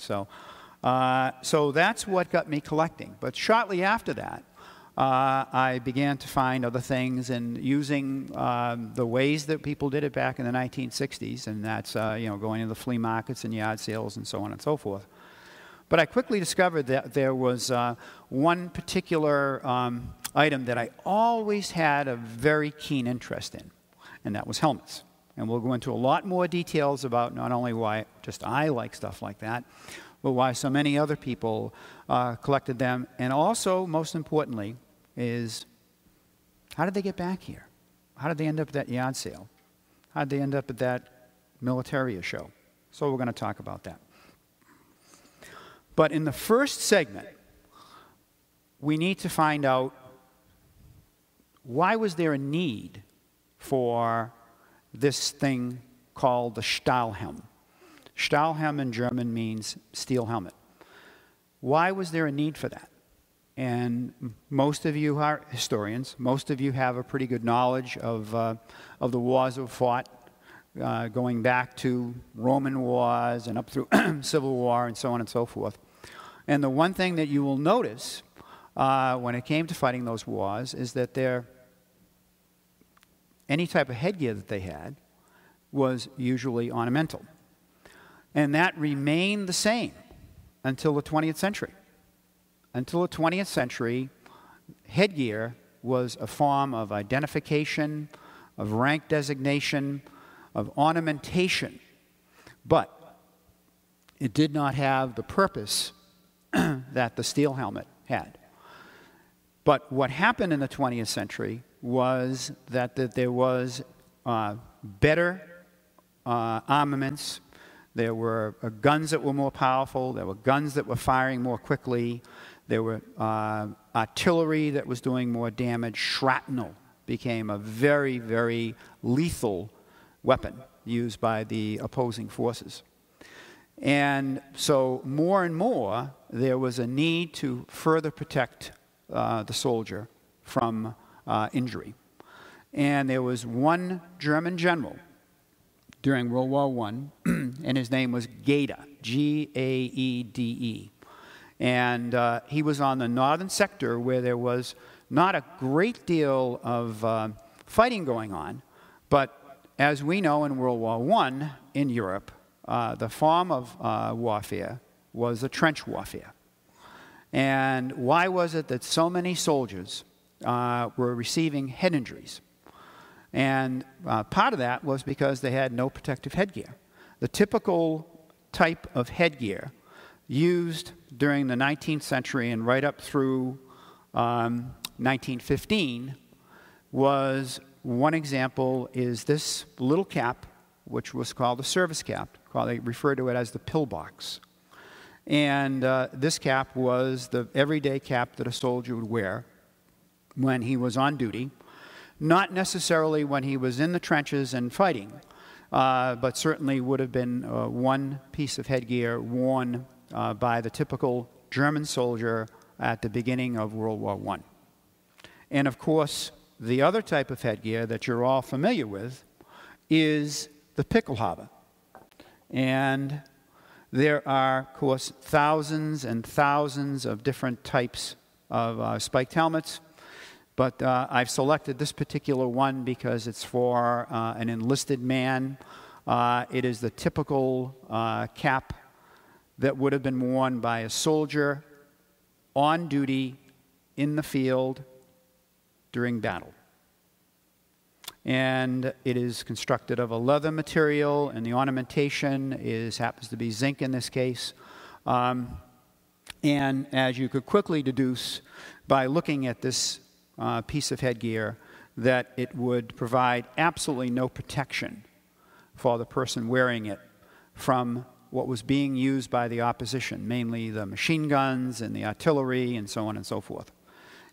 So that's what got me collecting. But shortly after that, I began to find other things and using the ways that people did it back in the 1960s, and that's going to the flea markets and yard sales and so on and so forth. But I quickly discovered that there was one particular item that I always had a very keen interest in, and that was helmets. And we'll go into a lot more details about not only why just I like stuff like that, but why so many other people collected them, and also, most importantly, is how did they get back here? How did they end up at that yard sale? How did they end up at that militaria show? So we're going to talk about that. But in the first segment, we need to find out why was there a need for this thing called the Stahlhelm. Stahlhelm in German means steel helmet. Why was there a need for that? And most of you are historians. Most of you have a pretty good knowledge of the wars that were fought, going back to Roman wars and up through Civil War and so on and so forth. And the one thing that you will notice when it came to fighting those wars is that any type of headgear that they had was usually ornamental. And that remained the same until the 20th century. Until the 20th century, headgear was a form of identification, of rank designation, of ornamentation. But it did not have the purpose that the steel helmet had. But what happened in the 20th century was that there was better armaments. There were guns that were more powerful. There were guns that were firing more quickly. There were artillery that was doing more damage. Shrapnel became a very, very lethal weapon used by the opposing forces. And so more and more, there was a need to further protect the soldier from injury. And there was one German general during World War I, and his name was Gaede, G-A-E-D-E. And he was on the northern sector where there was not a great deal of fighting going on, but as we know in World War I in Europe, the form of warfare was the trench warfare. And why was it that so many soldiers were receiving head injuries? And part of that was because they had no protective headgear. The typical type of headgear used during the 19th century and right up through 1915 was, one example is this little cap, which was called a service cap. They referred to it as the pillbox. And this cap was the everyday cap that a soldier would wear when he was on duty. Not necessarily when he was in the trenches and fighting, but certainly would have been one piece of headgear worn by the typical German soldier at the beginning of World War I. And of course, the other type of headgear that you're all familiar with is the Pickelhaube. And there are, of course, thousands and thousands of different types of spiked helmets. But I've selected this particular one because it's for an enlisted man. It is the typical cap that would have been worn by a soldier on duty in the field during battle. And it is constructed of a leather material, and the ornamentation happens to be zinc in this case. And as you could quickly deduce by looking at this piece of headgear, that it would provide absolutely no protection for the person wearing it from what was being used by the opposition, mainly the machine guns and the artillery and so on and so forth.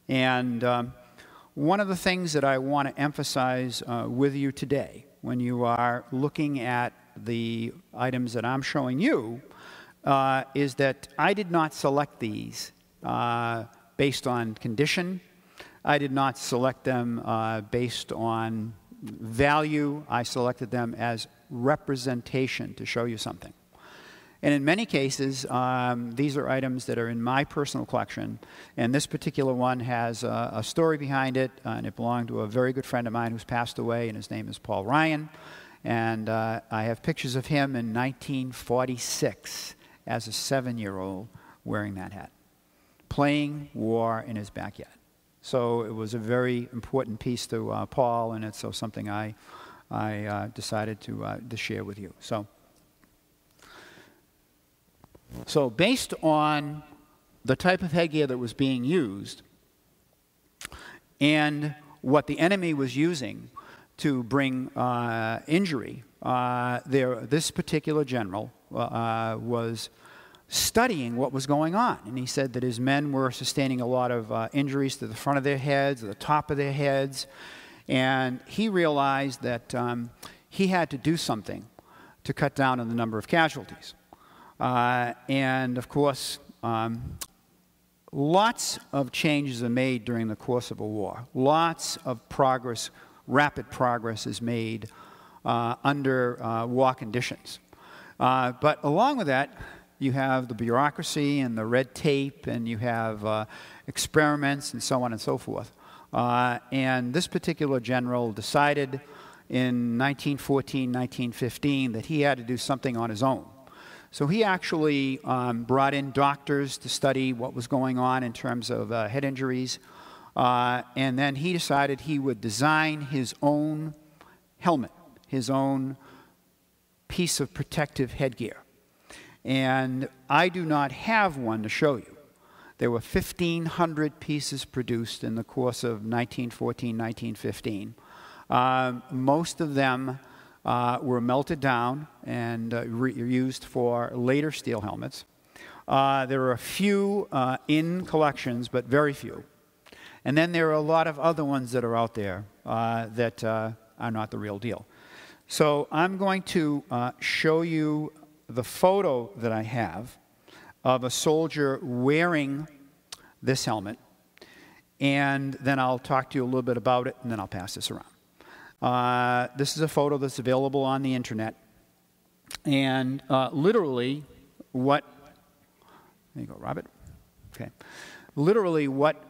And one of the things that I want to emphasize with you today, when you are looking at the items that I'm showing you, is that I did not select these based on condition. I did not select them based on value. I selected them as representation to show you something. And in many cases, these are items that are in my personal collection. And this particular one has a story behind it, and it belonged to a very good friend of mine who's passed away, and his name is Paul Ryan. And I have pictures of him in 1946 as a 7-year-old wearing that hat, playing war in his backyard. So it was a very important piece to Paul, and it's something I decided to share with you. So based on the type of headgear that was being used and what the enemy was using to bring injury, this particular general was studying what was going on. And he said that his men were sustaining a lot of injuries to the front of their heads, the top of their heads. And he realized that he had to do something to cut down on the number of casualties. And of course, lots of changes are made during the course of a war. Lots of progress, rapid progress is made under war conditions. But along with that, you have the bureaucracy and the red tape, and you have experiments and so on and so forth. And this particular general decided in 1914, 1915 that he had to do something on his own. So he actually brought in doctors to study what was going on in terms of head injuries. And then he decided he would design his own helmet, his own piece of protective headgear. And I do not have one to show you. There were 1,500 pieces produced in the course of 1914, 1915. Most of them were melted down and used for later steel helmets. There are a few in collections, but very few. And then there are a lot of other ones that are out there that are not the real deal. So I'm going to show you the photo that I have of a soldier wearing this helmet, and then I'll talk to you a little bit about it, and then I'll pass this around. This is a photo that's available on the internet, and literally what, there you go, Robert. Okay. Literally what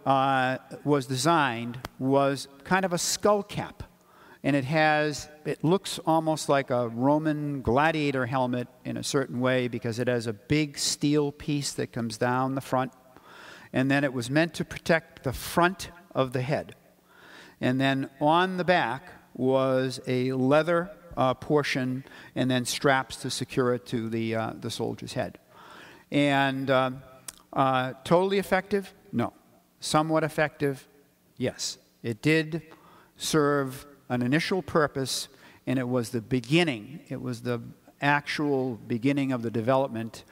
was designed was kind of a skull cap. And it looks almost like a Roman gladiator helmet in a certain way because it has a big steel piece that comes down the front. And then it was meant to protect the front of the head. And then on the back was a leather portion and then straps to secure it to the soldier's head. And totally effective? No. Somewhat effective? Yes. It did serve an initial purpose, and it was the beginning. It was the actual beginning of the development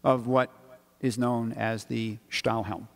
of what is known as the Stahlhelm.